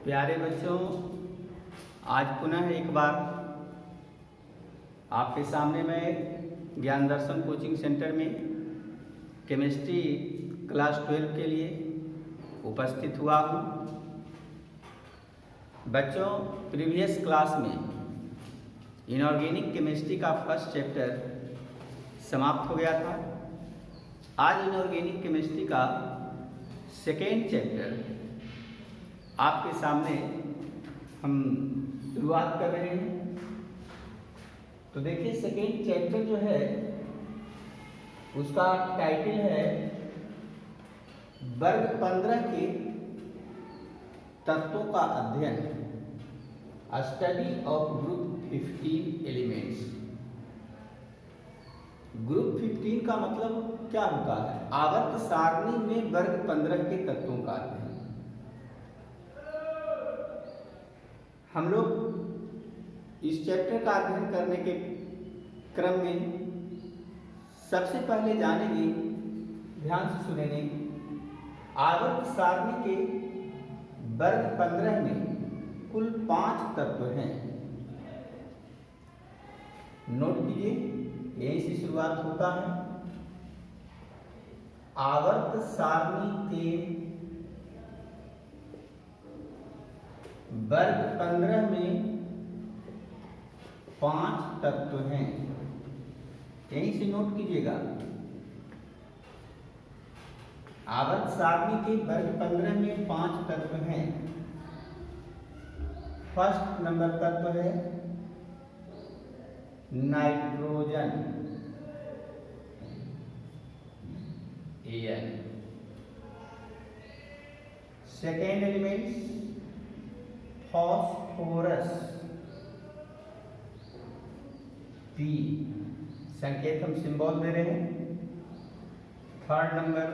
प्यारे बच्चों, आज पुनः एक बार आपके सामने मैं ज्ञान दर्शन कोचिंग सेंटर में केमिस्ट्री क्लास 12 के लिए उपस्थित हुआ हूँ। बच्चों, प्रीवियस क्लास में इनऑर्गेनिक केमिस्ट्री का फर्स्ट चैप्टर समाप्त हो गया था। आज इनऑर्गेनिक केमिस्ट्री का सेकेंड चैप्टर आपके सामने हम शुरुआत कर रहे हैं। तो देखिए, सेकेंड चैप्टर जो है उसका टाइटल है वर्ग 15 के तत्वों का अध्ययन, study of group 15 elements. Group 15 का मतलब क्या होता है? आवर्त सारणी में वर्ग 15 के तत्वों का अध्ययन। हम लोग इस चैप्टर का अध्ययन करने के क्रम में सबसे पहले जानेंगे, ध्यान से सुनेंगे, आवर्त सारणी के वर्ग 15 में कुल 5 तत्व हैं। नोट कीजिए, यहीं से शुरुआत होता है। आवर्त सारणी के वर्ग 15 में 5 तत्व हैं। यहीं से नोट कीजिएगा, आवर्त सारणी के वर्ग 15 में 5 तत्व हैं। फर्स्ट नंबर तत्व है nitrogen, An। Second elements phosphorus, P। संकेत हम सिंबल दे रहे हैं। Third number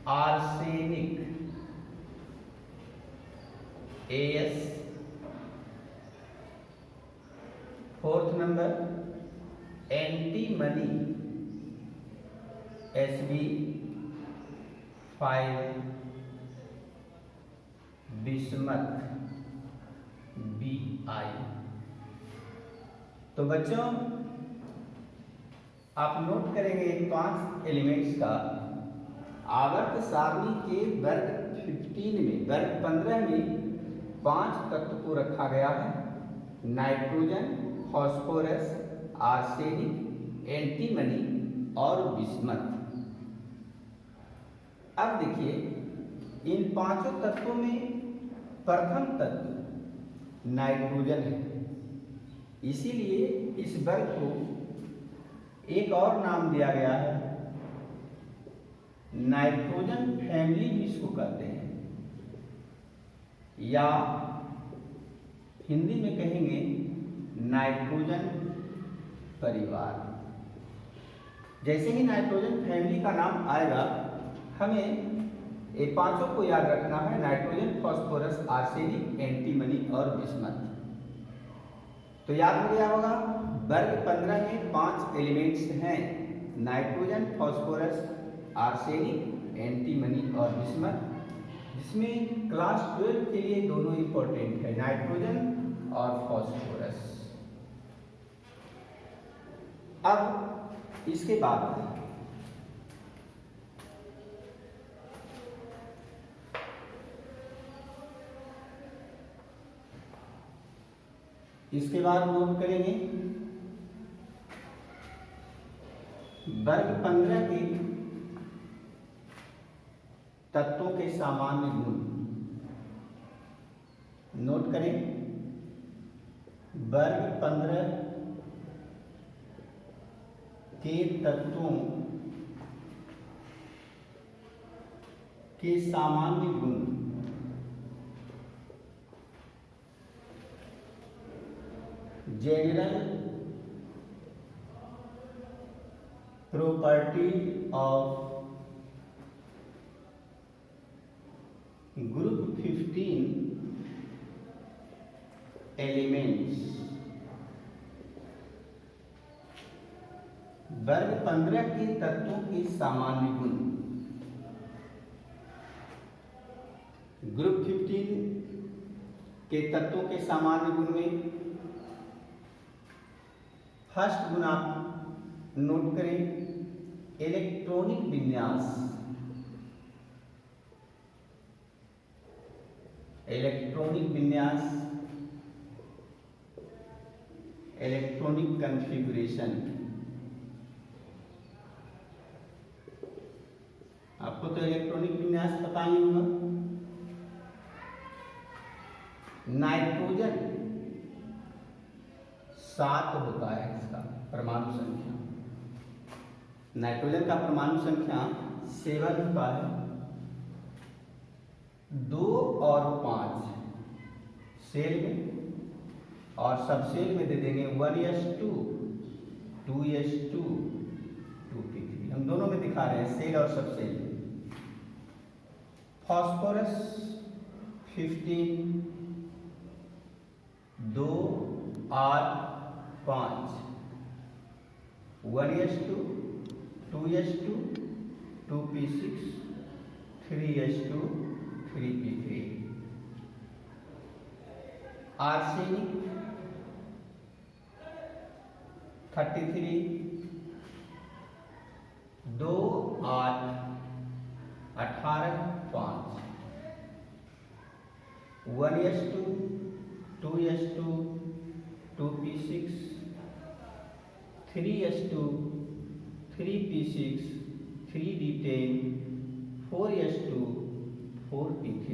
arsenic, As। Fourth number antimony, Sb5। Bismuth, Bi। तो बच्चों, आप नोट करेंगे 5 एलिमेंट्स का आवर्त सारणी के वर्ग 15 में, वर्ग 15 में 5 तत्व को रखा गया है। नाइट्रोजन, फॉस्फोरस, आर्सेनिक, एंटीमनी और बिस्मथ। अब देखिए, इन 5 तत्वों में प्रथम तत्व नाइट्रोजन है, इसीलिए इस वर्ग को एक और नाम दिया गया है, नाइट्रोजन फैमिली भी इसको कहते हैं, या हिंदी में कहेंगे नाइट्रोजन परिवार। जैसे ही नाइट्रोजन फैमिली का नाम आएगा, हमें ये 5 को याद रखना है, नाइट्रोजन, फॉस्फोरस, आर्सेनिक, एंटीमनी और बिस्मथ। तो याद हो गया होगा, वर्ग 15 में 5 एलिमेंट्स हैं, नाइट्रोजन, फॉस्फोरस, आर्सेनिक, एंटीमनी और बिस्मथ, जिसमें क्लास 12 के लिए दोनों इंपॉर्टेंट है, नाइट्रोजन और फॉस्फोरस। अब इसके बाद नोट करेंगे वर्ग 15 के तत्वों के सामान्य गुण। नोट करें, वर्ग 15 के तत्वों के सामान्य गुण। General property of group 15 elements. वर्ग 15 के तत्वों के सामान्य गुण। ग्रुप 15 के तत्वों के सामान्य गुण में फर्स्ट गुण आप नोट करें, इलेक्ट्रॉनिक विन्यास। इलेक्ट्रॉनिक विन्यास, इलेक्ट्रॉनिक कॉन्फ़िगरेशन। आपको तो इलेक्ट्रॉनिक विन्यास पता ही होगा। नाइट्रोजन 7 होता है इसका परमाणु संख्या। नाइट्रोजन का परमाणु संख्या 7 होता है। 2 और 5 सेल में, और सब सेल में दे देंगे 1s2 2s2 2p3। हम दोनों में दिखा रहे हैं, सेल और सब सेल में। Phosphorus 15 2 8 5 1s2 2s2 2p6 3s2 3p3। Arsenic 33 2 8 18 5 1s2 2s2 2p6 3s2 3p6 3d10 4s2 4p3।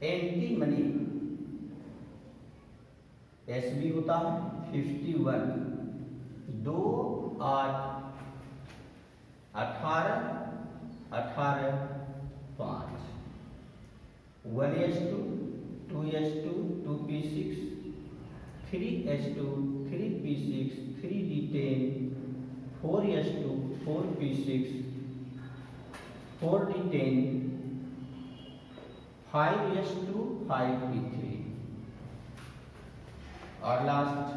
Antimony Sb होता है 51 2 8 18 18 5 1s2 2s2 2p6 3s2 3p6 3d10 4s2 4p6 4d10 5s2 5p3। और last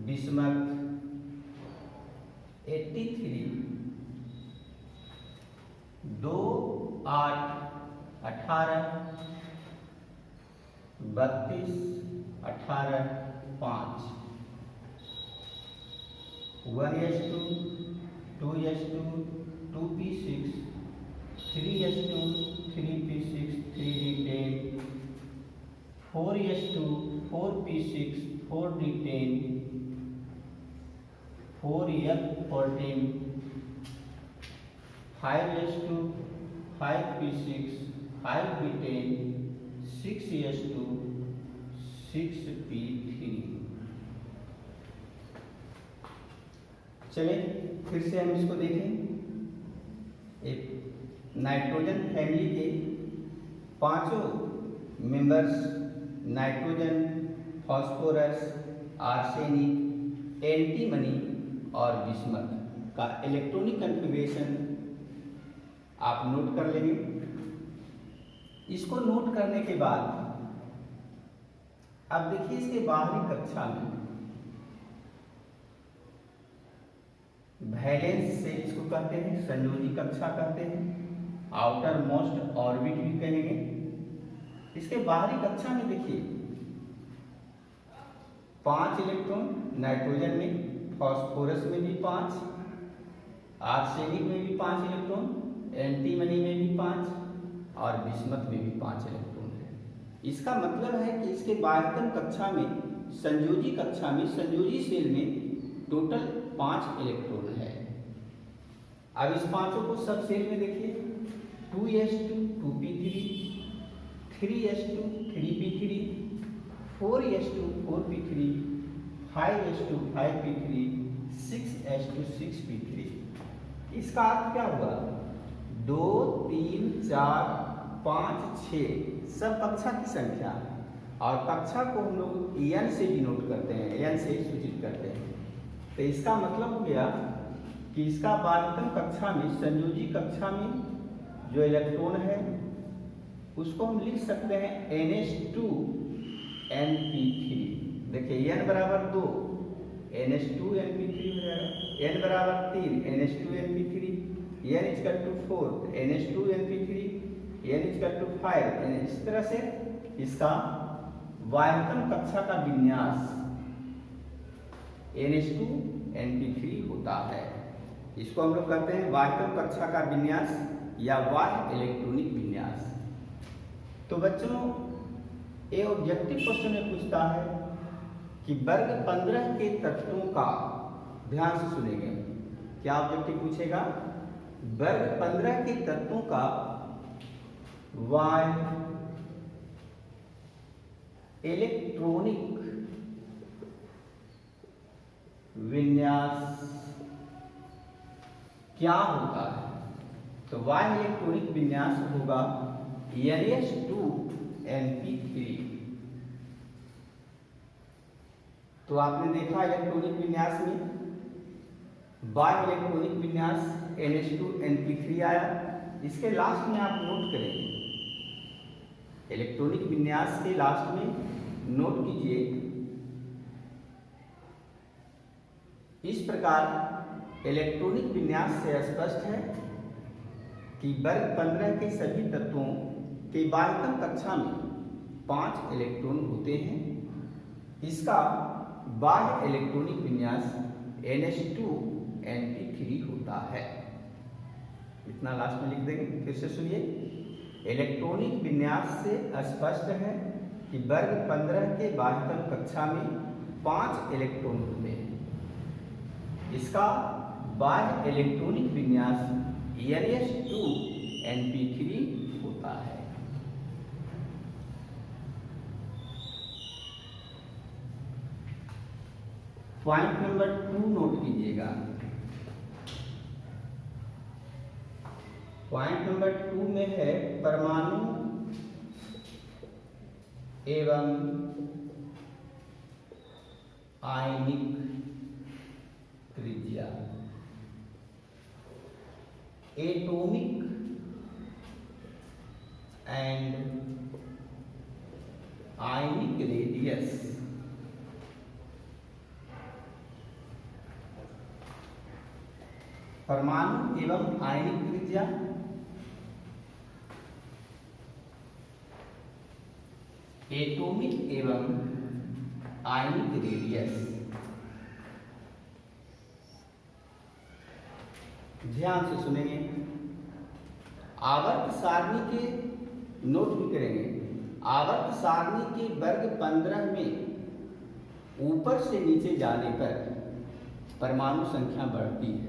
bismuth 83 2 8 18 32 18 5 1s2 2s2 2p6 3s2 3p6 3d10 4s2 4p6 4d10 4f14 5s2 5p6 5d10 6s2 6p3। चलिए फिर से हम इसको देखें। एक नाइट्रोजन फैमिली के पांचों members nitrogen, phosphorus, arsenic, antimony और बिस्मथ का इलेक्ट्रॉनिक कॉन्फ़िगरेशन आप नोट कर लेंगे। इसको नोट करने के बाद अब देखिए इसके बाहरी कक्षा में वैलेंस सेल्स को कहते हैं, संयोजी कक्षा कहते हैं, आउटर मोस्ट ऑर्बिट भी कहेंगे। इसके बाहरी कक्षा में देखिए 5 इलेक्ट्रॉन नाइट्रोजन में, फास्फोरस में भी 5, आर्सेनिक में भी 5 इलेक्ट्रॉन, एंटीमनी में भी 5 और बिस्मथ में भी 5 इलेक्ट्रॉन है। इसका मतलब है कि इसके बाह्यतम कक्षा में, संयोजी कक्षा में, संयोजी सेल में टोटल 5 इलेक्ट्रॉन है। अब इस पांचों को सब सेल में देखिए 2s2 2p3 3s2 3p3 4s2 4p3 5s2 5p3 6s2 6p3। इसका अर्थ क्या हुआ? 2 3 4 5 6 सब कक्षा की संख्या, और कक्षा को हम लोग n से डिनोट करते हैं, n से सूचित करते हैं। तो इसका मतलब हो गया कि इसका बाह्यतम कक्षा में, संयोजी कक्षा में जो इलेक्ट्रॉन है उसको हम लिख सकते हैं NH2NP3। देखिए n बराबर 2 NH2NP3 हो जाएगा, n बराबर 3 NH2NP3, n equal to 4 NH2NP3 n=5, यानी इस तरह से इसका वाह्यतम कक्षा का विन्यास n/2np3 होता है। इसको हम लोग कहते हैं वाह्यतम कक्षा का विन्यास या बाह्य इलेक्ट्रॉनिक विन्यास। तो बच्चों, ये ऑब्जेक्टिव क्वेश्चन में पूछता है कि वर्ग 15 के तत्वों का, ध्यान से सुनेंगे, क्या ऑब्जेक्टिव पूछेगा? वर्ग 15 के तत्वों का बाह्य इलेक्ट्रॉनिक विन्यास क्या होता है? तो बाह्य इलेक्ट्रॉनिक विन्यास होगा n/2np3। तो आपने देखा इलेक्ट्रॉनिक विन्यास में बाह्य इलेक्ट्रॉनिक विन्यास n/2np3 आया। इसके लास्ट में आप नोट करेंगे, इलेक्ट्रॉनिक विन्यास के लास्ट में नोट कीजिए, इस प्रकार इलेक्ट्रॉनिक विन्यास से स्पष्ट है कि वर्ग 15 के सभी तत्वों के बाह्यतम कक्षा में 5 इलेक्ट्रॉन होते हैं। इसका बाह्य इलेक्ट्रॉनिक विन्यास n/2np3 होता है। इतना लास्ट में लिख देंगे। फिर से सुनिए, इलेक्ट्रॉनिक विन्यास से स्पष्ट है कि वर्ग 15 के बाह्यतम कक्षा में 5 इलेक्ट्रॉन होते हैं। इसका बाह्य इलेक्ट्रॉनिक विन्यास n/2np3 होता है। पॉइंट नंबर 2 नोट कीजिएगा। पॉइंट नंबर 2 में है परमाणु एवं आयनिक त्रिज्या, एटॉमिक एंड आयनिक रेडियस परमाणु एवं आयनिक त्रिज्या, एटॉमिक एवं आयनिक रेडियस। ध्यान से सुनेंगे, आवर्त सारणी के नोट भी करेंगे। आवर्त सारणी के वर्ग 15 में ऊपर से नीचे जाने पर परमाणु संख्या बढ़ती है।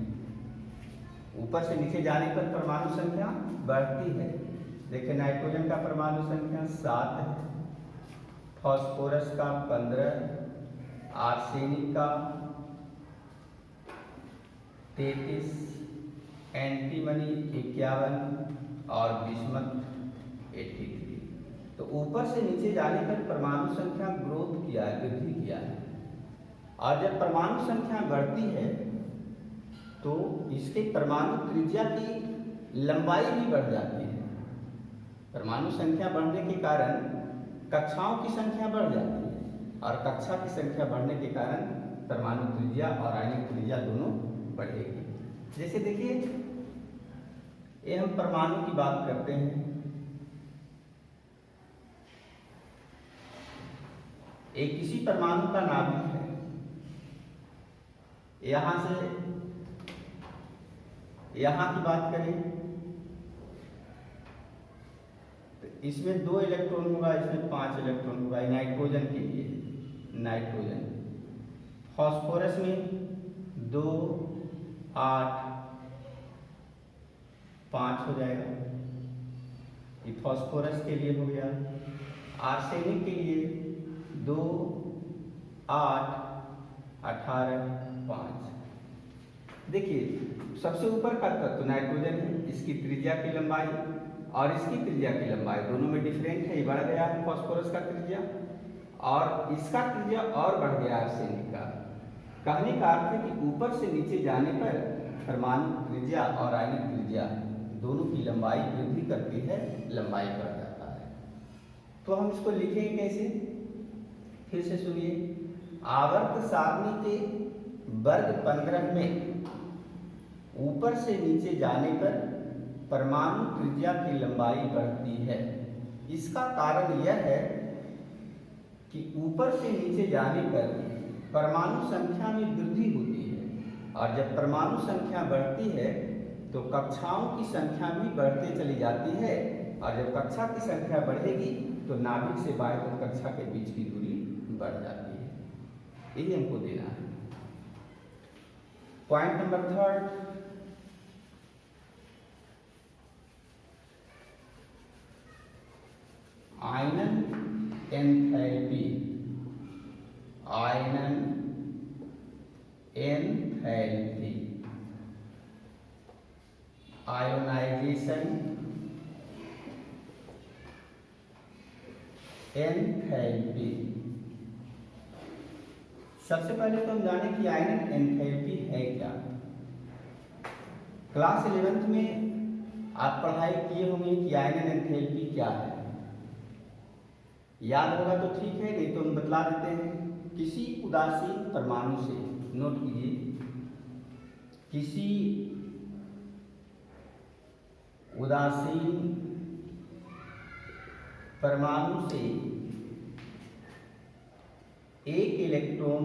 ऊपर से नीचे जाने पर परमाणु संख्या बढ़ती है। देखिए, नाइट्रोजन का परमाणु संख्या 7 है, फास्फोरस का 15, आर्सेनिक का 33, एंटीमनी 51 और बिस्मथ 83। तो ऊपर से नीचे जाने पर परमाणु संख्या ग्रोथ किया है, वृद्धि किया है। और जब परमाणु संख्या बढ़ती है तो इसके परमाणु त्रिज्या की लंबाई भी बढ़ जाती है। परमाणु संख्या बढ़ने के कारण कक्षाओं की संख्या बढ़ जाती है, और कक्षा की संख्या बढ़ने के कारण परमाणु त्रिज्या और आयनिक त्रिज्या दोनों बढ़ेगी। जैसे देखिए, ये हम परमाणु की बात करते हैं। एक किसी परमाणु का नाभिक है, यहां से यहां की बात करें तो इसमें 2 इलेक्ट्रॉन होगा, इसमें 5 इलेक्ट्रॉन होगा। नाइट्रोजन के लिए नाइट्रोजन, फास्फोरस में 2, 8, 5 हो जाएगा, ये फास्फोरस के लिए हो गया। आर्सेनिक के लिए 2, 8, 18, 5। देखिए, सबसे ऊपर का तत्व नाइट्रोजन है, इसकी त्रिज्या की लंबाई और इसकी त्रिज्या की लंबाई दोनों में डिफरेंट है। ये बढ़ गया है फास्फोरस का त्रिज्या, और इसका त्रिज्या और बढ़ गया आर्सेनिक का। कहने का अर्थ है कि ऊपर से नीचे जाने पर परमाणु त्रिज्या और आयनिक त्रिज्या दोनों की लंबाई वृद्धि करती है, लंबाई बढ़ जाता है। तो हम इसको लिखेंगे कैसे? फिर से सुनिए, आवर्त सारणी के वर्ग 15 में ऊपर से नीचे जाने पर परमाणु त्रिज्या की लंबाई बढ़ती है। इसका कारण यह है कि ऊपर से नीचे जाने पर परमाणु संख्या में वृद्धि होती है और जब परमाणु संख्या बढ़ती है तो कक्षाओं की संख्या भी बढ़ते चली जाती है और जब कक्षा की संख्या बढ़ेगी तो नाभिक से बाह्यतम कक्षा के बीच की दूरी बढ़ जाती है। यही हमको देना है। पॉइंट नंबर 3, आयनन एंथैल्पी। आयनन एंथैल्पी, आयोनाइजेशन एंथैल्पी। सबसे पहले तो हम जाने कि आयनन एंथैल्पी है क्या। क्लास 11th में आप पढ़ाई किए होंगे कि आयनन एंथैल्पी क्या है। याद होगा तो ठीक है, नहीं तो हम बतला देते हैं। किसी उदासीन परमाणु से, नोट कीजिए, किसी उदासीन परमाणु से एक इलेक्ट्रॉन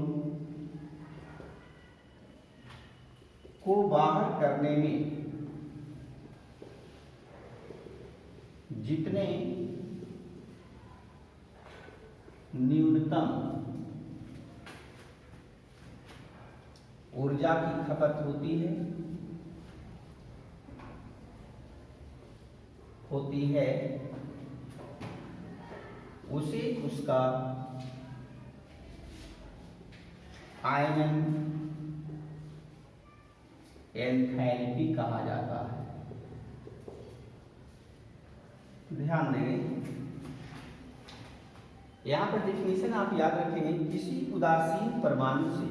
को बाहर करने में जितने न्यूनतम ऊर्जा की खपत होती है उसे उसका आयनन एंथैल्पी कहा जाता है। ध्यान देंगे, यहां पर डेफिनेशन आप याद रखेंगे। किसी उदासीन परमाणु से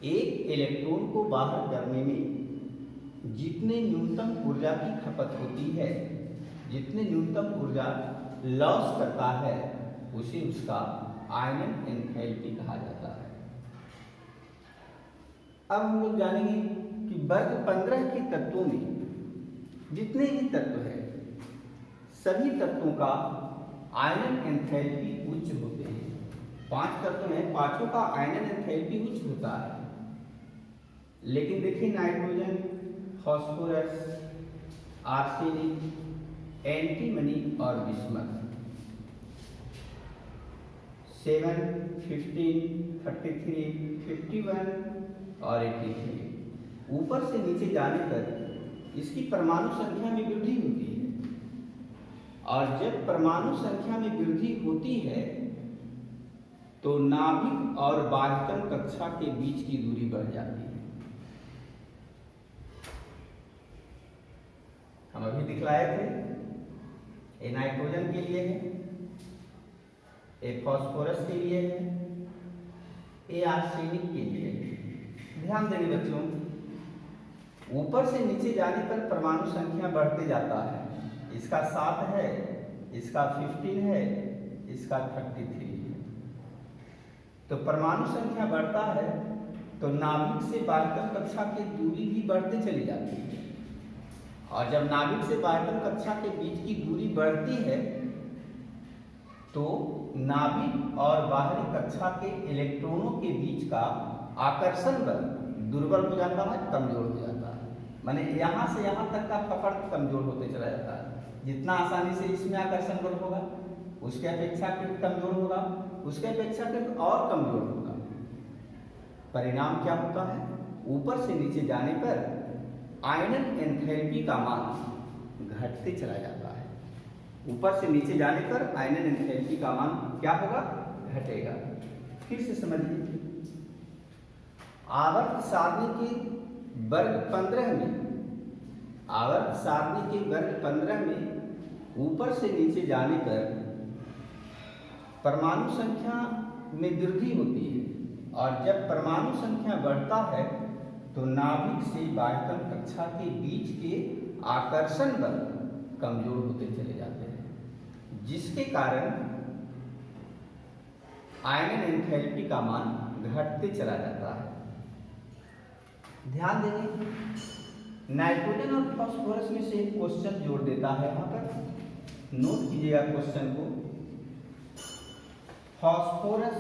एक इलेक्ट्रॉन को बाहर करने में जितने न्यूनतम ऊर्जा की खपत होती है, जितने न्यूनतम ऊर्जा लॉस करता है, उसे उसका आयनन एंथैल्पी कहा जाता है। अब हम लोग जानेंगे कि वर्ग 15 के तत्वों में जितने भी तत्व हैं, सभी तत्वों का आयनन एंथैल्पी उच्च होते हैं। 5 तत्व हैं, पांचों का आयनन एंथैल्पी उच्च होता है। लेकिन देखिए, नाइट्रोजन, फास्फोरस, आर्सेनिक, एंटीमनी और बिस्मथ 7, 15, 33, 51 और 83 ऊपर से नीचे जाने पर इसकी परमाणु संख्या में वृद्धि होती है और जब परमाणु संख्या में वृद्धि होती है तो नाभिक और बाह्यतम कक्षा के बीच की दूरी बढ़ जाती है। हम अभी दिखलाए थे, ये नाइट्रोजन के लिए है, ये फास्फोरस के लिए है, ये आर्सेनिक के लिए है। ध्यान देंगे बच्चों, ऊपर से नीचे जाने पर परमाणु संख्या बढ़ते जाता है। इसका 7 है, इसका 15 है, इसका 33 है। तो परमाणु संख्या बढ़ता है तो नाभिक से बाह्यतम कक्षा की दूरी भी बढ़ते चली जाती है और जब नाभिक से बाह्यतम कक्षा के बीच की दूरी बढ़ती है तो नाभिक और बाहरी कक्षा के इलेक्ट्रॉनों के बीच का आकर्षण बल दुर्बल हो जाता है, कमजोर हो जाता है। माने यहाँ से यहाँ तक का पकड़ कमजोर होते चला जाता है। जितना आसानी से इसमें आकर्षण बल होगा उसके अपेक्षाकृत कमजोर होगा, उसके अपेक्षाकृत और कमजोर होगा। परिणाम क्या होता है? ऊपर से नीचे जाने पर आयनन एंथैल्पी का मान घटते चला जाता है। ऊपर से नीचे जाने पर आयनन एंथैल्पी का मान क्या होगा? घटेगा। फिर से समझिए, आवर्त सारणी के वर्ग 15 में, आवर्त सारणी के वर्ग 15 में ऊपर से नीचे जाने पर परमाणु संख्या में वृद्धि होती है और जब परमाणु संख्या बढ़ता है तो नाभिक से बाह्यतम कक्षा के बीच के आकर्षण बल कमजोर होते चले जाते हैं, जिसके कारण आयनन एंथैल्पी का मान घटते चला जाता है। ध्यान देंगे, नाइट्रोजन और फास्फोरस में से एक क्वेश्चन जोड़ देता है यहाँ पर, नोट कीजिएगा क्वेश्चन को। फास्फोरस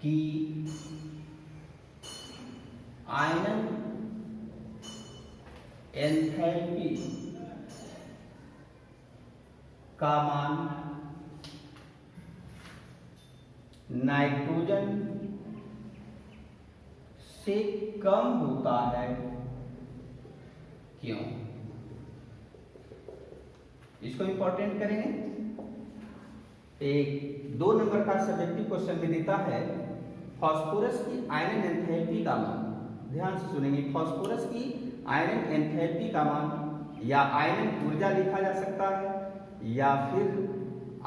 की आयनन एंथैल्पी का मान नाइट्रोजन से कम होता है, क्यों? इसको इंपॉर्टेंट करेंगे। एक 2 नंबर का सब्जेक्टिव क्वेश्चन में देता है फास्फोरस की आयनन एंथैल्पी का मान। ध्यान से सुनेंगे, फास्फोरस की आयनन एंथैल्पी का मान या आयनन ऊर्जा लिखा जा सकता है या फिर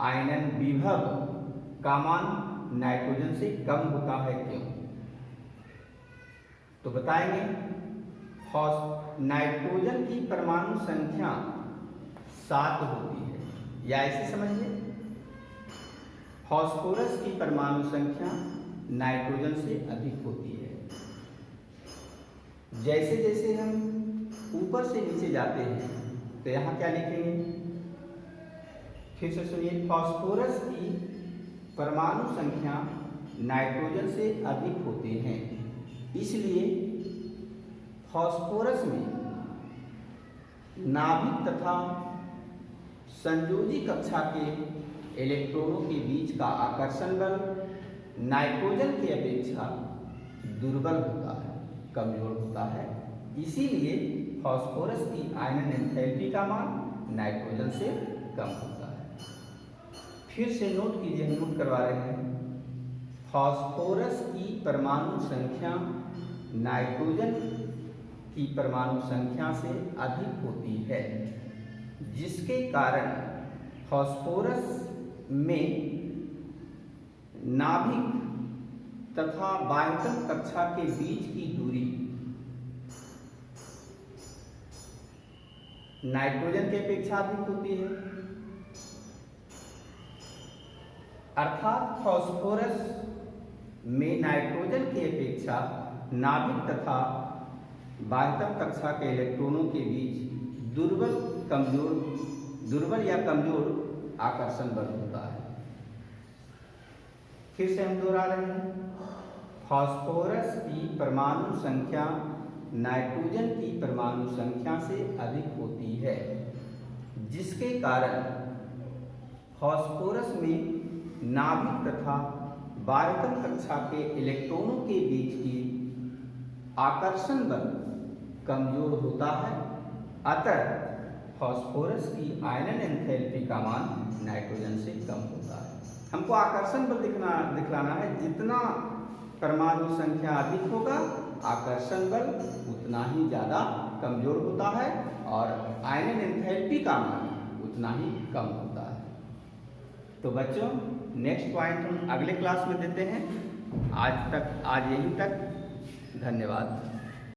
आयनन विभव का मान नाइट्रोजन से कम होता है, क्यों? तो बताएंगे, नाइट्रोजन की परमाणु संख्या 7 होती है, या ऐसे समझिए फास्फोरस की परमाणु संख्या नाइट्रोजन से अधिक होती है। जैसे जैसे हम ऊपर से नीचे जाते हैं तो यहाँ क्या लिखेंगे, फिर से सुनिए, फास्फोरस की परमाणु संख्या नाइट्रोजन से अधिक होते हैं, इसलिए फास्फोरस में नाभिक तथा संयोजी कक्षा के इलेक्ट्रॉनों के बीच का आकर्षण बल नाइट्रोजन की अपेक्षा दुर्बल होता है, कमजोर होता है। इसीलिए फास्फोरस की आयनन एंथैल्पी का मान नाइट्रोजन से कम होता है। फिर से नोट कीजिए, हम नोट करवा रहे हैं, फास्फोरस की परमाणु संख्या नाइट्रोजन की परमाणु संख्या से अधिक होती है, जिसके कारण फास्फोरस में नाभिक तथा बाह्यतम कक्षा के बीच की दूरी नाइट्रोजन की अपेक्षा अधिक होती है। अर्थात फास्फोरस में नाइट्रोजन की अपेक्षा नाभिक तथा बाह्यतम कक्षा के इलेक्ट्रॉनों के बीच दुर्बल या कमजोर आकर्षण बल होता है। फिर से हम दोहरा रहे हैं, फास्फोरस की परमाणु संख्या नाइट्रोजन की परमाणु संख्या से अधिक होती है, जिसके कारण फास्फोरस में नाभिक तथा बाह्यतम कक्षा के इलेक्ट्रॉनों के बीच की आकर्षण बल कमजोर होता है। अतः फास्फोरस की आयनन एंथैल्पी का मान नाइट्रोजन से कम होता है। हमको आकर्षण बल दिखलाना है, जितना परमाणु संख्या अधिक होगा आकर्षण बल उतना ही ज़्यादा कमजोर होता है और आयनन एंथैल्पी का मान उतना ही कम होता है। तो बच्चों, नेक्स्ट पॉइंट हम अगले क्लास में देते हैं। आज यहीं तक, धन्यवाद।